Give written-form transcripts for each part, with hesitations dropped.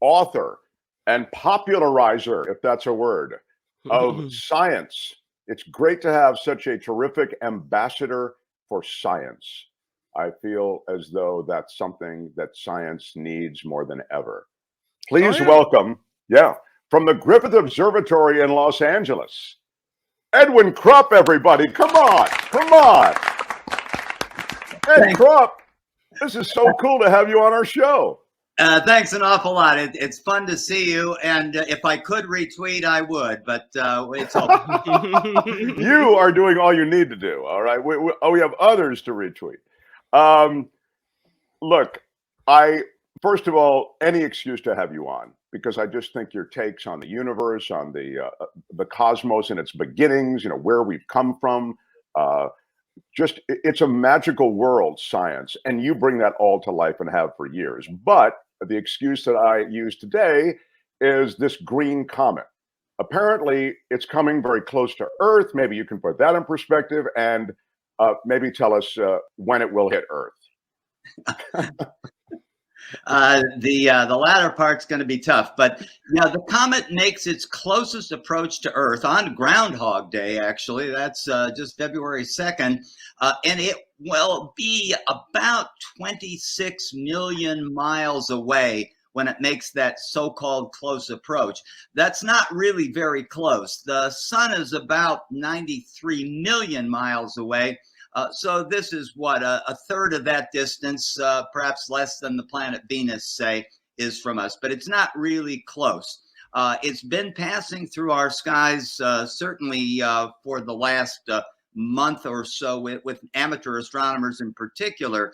author and popularizer, if that's a word, of science. It's great to have such a terrific ambassador for science. I feel as though that's something that science needs more than ever. Oh Please yeah. welcome, from the Griffith Observatory in Los Angeles, Edwin Krupp, everybody. Come on, come on. Ed Thanks. Krupp, this is so cool to have you on our show. Thanks an awful lot. It's fun to see you, and if I could retweet, I would, but it's all. You are doing all you need to do, all right? We have others to retweet. Um, Look, first of all, any excuse to have you on because I just think your takes on the universe, on the cosmos and its beginnings, where we've come from, uh, it's a magical world, science, and you bring that all to life and have for years. But the excuse that I use today is this green comet. Apparently, it's coming very close to Earth. Maybe you can put that in perspective and maybe tell us when it will hit Earth. The latter part's going to be tough, but the comet makes its closest approach to Earth on Groundhog Day. Actually, that's just February 2nd, and it will be about 26 million miles away when it makes that so-called close approach. That's not really very close. The sun is about 93 million miles away. So this is what a third of that distance, perhaps less than the planet Venus, say, is from us, but it's not really close. It's been passing through our skies certainly for the last month or so with amateur astronomers in particular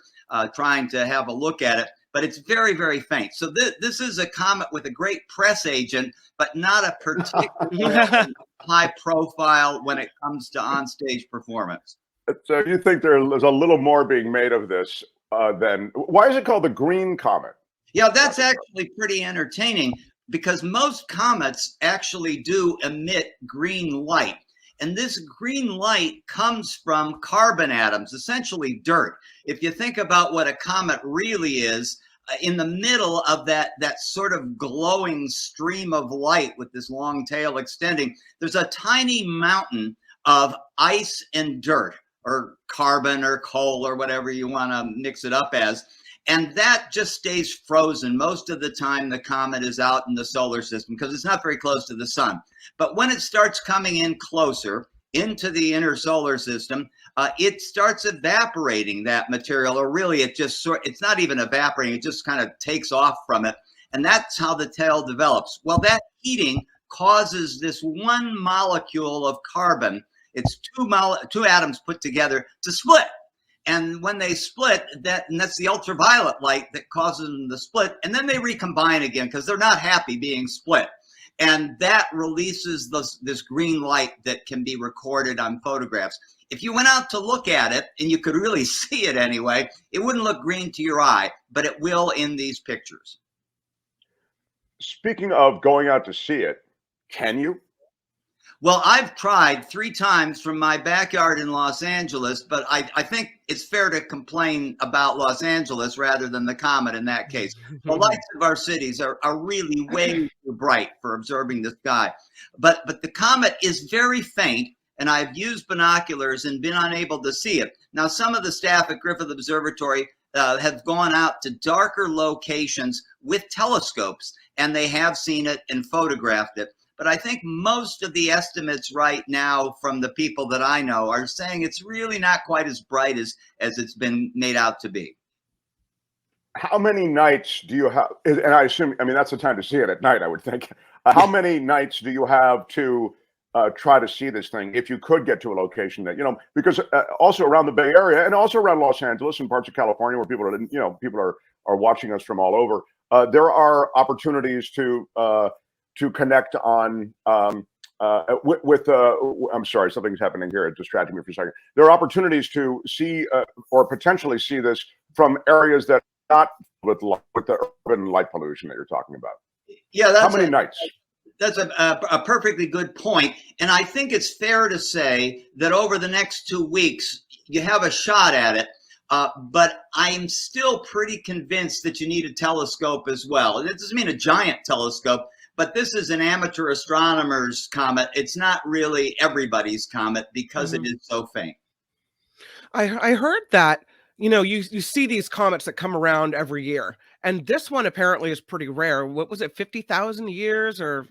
trying to have a look at it, but it's very, very faint. So this is a comet with a great press agent, but not a particularly high profile when it comes to onstage performance. So you think there's a little more being made of this than why is it called the green comet? Yeah, that's actually pretty entertaining because most comets actually do emit green light. And this green light comes from carbon atoms, essentially dirt. If you think about what a comet really is, in the middle of that sort of glowing stream of light with this long tail extending, there's a tiny mountain of ice and dirt, or carbon or coal or whatever you want to mix it up as. And that just stays frozen most of the time the comet is out in the solar system because it's not very close to the sun. But when it starts coming in closer into the inner solar system, it starts evaporating that material, or really it's not even evaporating, it just kind of takes off from it. And that's how the tail develops. Well, that heating causes this one molecule of carbon, it's two atoms put together, to split. And when they split, and that's the ultraviolet light that causes them to split, and then they recombine again because they're not happy being split. And that releases this green light that can be recorded on photographs. If you went out to look at it, and you could really see it anyway, it wouldn't look green to your eye, but it will in these pictures. Speaking of going out to see it, can you? Well, I've tried 3 times from my backyard in Los Angeles, but I think it's fair to complain about Los Angeles rather than the comet in that case. The lights of our cities are really way too bright for observing the sky. But the comet is very faint, and I've used binoculars and been unable to see it. Now, some of the staff at Griffith Observatory have gone out to darker locations with telescopes, and they have seen it and photographed it. But I think most of the estimates right now from the people that I know are saying it's really not quite as bright as it's been made out to be. How many nights do you have? And I assume, that's the time to see it at night, I would think. How many nights do you have to try to see this thing if you could get to a location that, because also around the Bay Area and also around Los Angeles and parts of California where people are watching us from all over, there are opportunities to connect on with I'm sorry, something's happening here. It distracted me for a second. There are opportunities to see or potentially see this from areas that are not with the urban light pollution that you're talking about. Yeah, that's how many nights? That's a perfectly good point. And I think it's fair to say that over the next 2 weeks, you have a shot at it. But I'm still pretty convinced that you need a telescope as well. It doesn't mean a giant telescope, but this is an amateur astronomer's comet. It's not really everybody's comet because it is so faint. I heard that, you see these comets that come around every year, and this one apparently is pretty rare. What was it, 50,000 years or?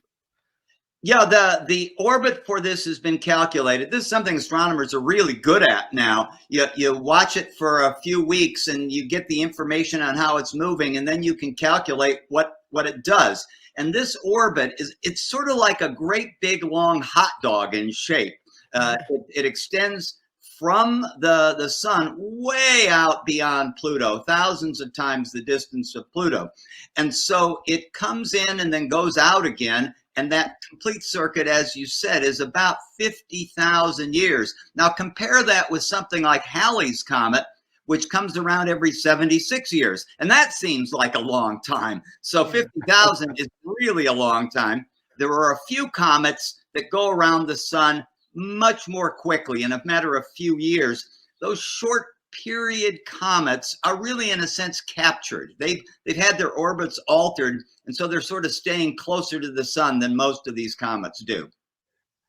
Yeah, the orbit for this has been calculated. This is something astronomers are really good at now. You watch it for a few weeks and you get the information on how it's moving, and then you can calculate what it does. And this orbit it's sort of like a great big long hot dog in shape. It extends from the sun way out beyond Pluto, thousands of times the distance of Pluto. And so it comes in and then goes out again. And that complete circuit, as you said, is about 50,000 years. Now compare that with something like Halley's Comet, which comes around every 76 years. And that seems like a long time. So 50,000 is really a long time. There are a few comets that go around the sun much more quickly in a matter of few years. Those short period comets are really, in a sense, captured. They've had their orbits altered, and so they're sort of staying closer to the sun than most of these comets do.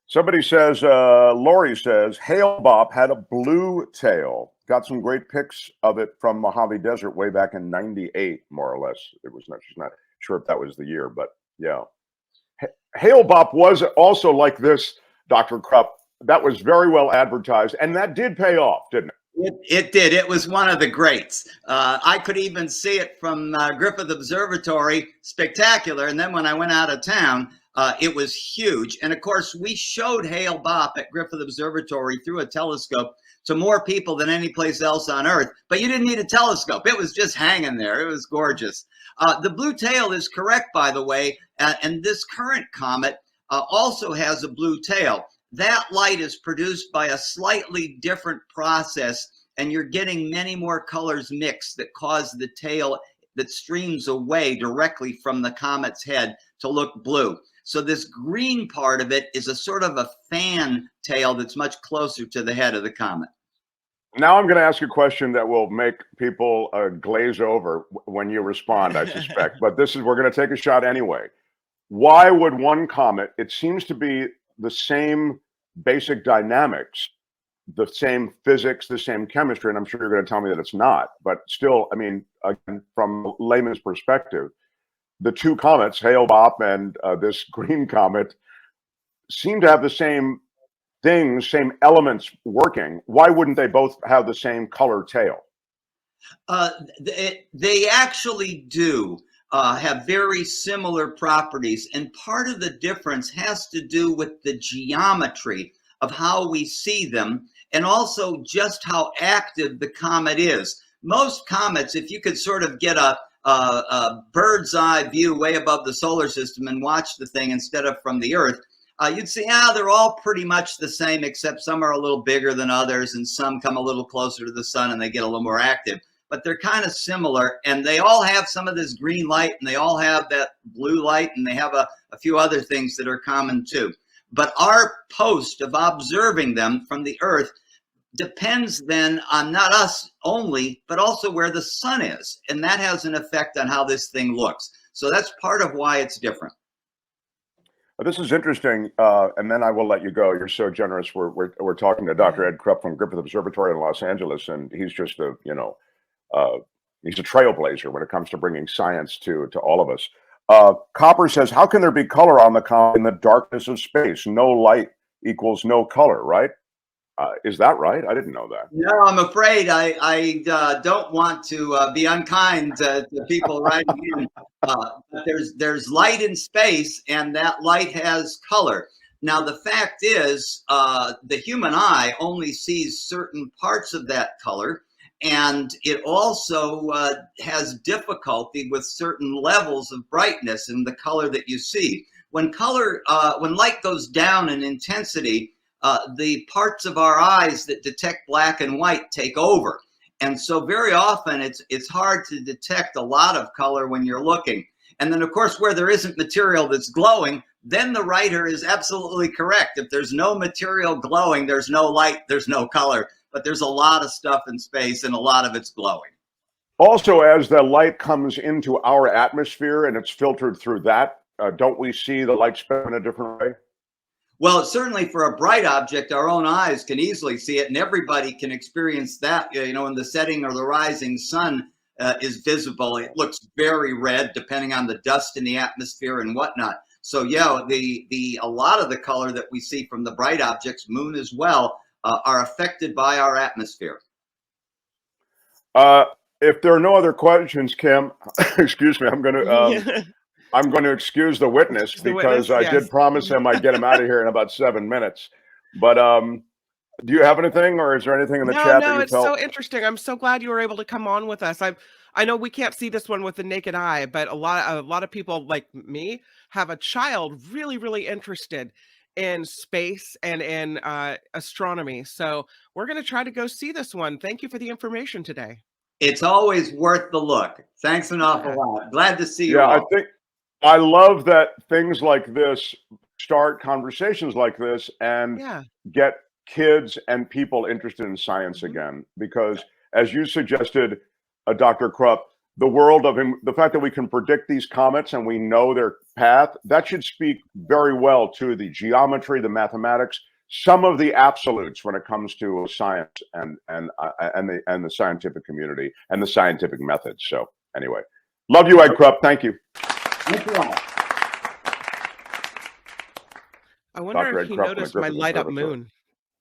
Somebody says, Lori says, Hale-Bopp had a blue tail. Got some great pics of it from Mojave Desert way back in '98, more or less. She's not sure if that was the year, but yeah. Hale-Bopp was also like this, Dr. Krupp. That was very well advertised, and that did pay off, didn't it? It did. It was one of the greats. I could even see it from Griffith Observatory, spectacular. And then when I went out of town, it was huge. And of course, we showed Hale-Bopp at Griffith Observatory through a telescope to more people than any place else on Earth. But you didn't need a telescope. It was just hanging there. It was gorgeous. The blue tail is correct, by the way. And this current comet also has a blue tail. That light is produced by a slightly different process, and you're getting many more colors mixed that cause the tail that streams away directly from the comet's head to look blue. So this green part of it is a sort of a fan tail that's much closer to the head of the comet. Now I'm going to ask a question that will make people glaze over when you respond, I suspect. But we're going to take a shot anyway. Why would one comet, it seems to be the same basic dynamics, the same physics, the same chemistry, and I'm sure you're going to tell me that it's not, but still, I mean, again, from a layman's perspective, the two comets, Hale-Bopp and this green comet, seem to have the same things, same elements working. Why wouldn't they both have the same color tail? They actually do. Have very similar properties, and part of the difference has to do with the geometry of how we see them, and also just how active the comet is. Most comets, if you could sort of get a bird's eye view way above the solar system and watch the thing instead of from the Earth, you'd see, they're all pretty much the same, except some are a little bigger than others, and some come a little closer to the sun and they get a little more active. But they're kind of similar, and they all have some of this green light, and they all have that blue light, and they have a few other things that are common too. But our post of observing them from the Earth depends then on not us only, but also where the sun is, and that has an effect on how this thing looks. So that's part of why it's different. This is interesting, and then I will let you go. You're so generous. We're talking to Dr. Ed Krupp from Griffith Observatory in Los Angeles, and he's just he's a trailblazer when it comes to bringing science to all of us. Copper says, how can there be color on the comet in the darkness of space? No light equals no color, right? Is that right? I didn't know that. No, I'm afraid I don't want to be unkind to people writing in. But there's light in space, and that light has color. Now, the fact is, the human eye only sees certain parts of that color, and it also has difficulty with certain levels of brightness in the color that you see. When light goes down in intensity, the parts of our eyes that detect black and white take over. And so very often it's hard to detect a lot of color when you're looking. And then, of course, where there isn't material that's glowing, then the writer is absolutely correct. If there's no material glowing, there's no light, there's no color. but there's a lot of stuff in space and a lot of it's glowing. Also, as the light comes into our atmosphere and it's filtered through that, don't we see the light spectrum in a different way? Well, certainly for a bright object, our own eyes can easily see it, and everybody can experience that. You know, when the setting or the rising sun is visible, it looks very red, depending on the dust in the atmosphere and whatnot. So, yeah, a lot of the color that we see from the bright objects, moon as well, are affected by our atmosphere. If there are no other questions, Kim, excuse me, I'm going to excuse the witness because I did promise him I'd get him out of here in about 7 minutes. But do you have anything, or is there anything in the chat that you it's felt? so interesting. I'm so glad you were able to come on with us. I know we can't see this one with the naked eye, but a lot of people like me have a child really, really interested in space and in astronomy. So we're going to try to go see this one. Thank you for the information today. It's always worth the look. Thanks an awful lot. Glad to see you all. I love that things like this start conversations like this and get kids and people interested in science again. Because as you suggested, Dr. Krupp, the fact that we can predict these comets and we know their path, that should speak very well to the geometry, the mathematics, some of the absolutes when it comes to science and the scientific community and the scientific methods. So anyway, love you, Ed Krupp. Thank you. I wonder if he noticed my light up moon.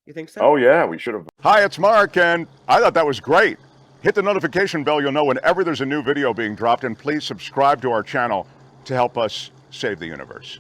You think so? Oh yeah, we should have. Hi, it's Mark, and I thought that was great. Hit the notification bell, you'll know whenever there's a new video being dropped, and please subscribe to our channel to help us save the universe.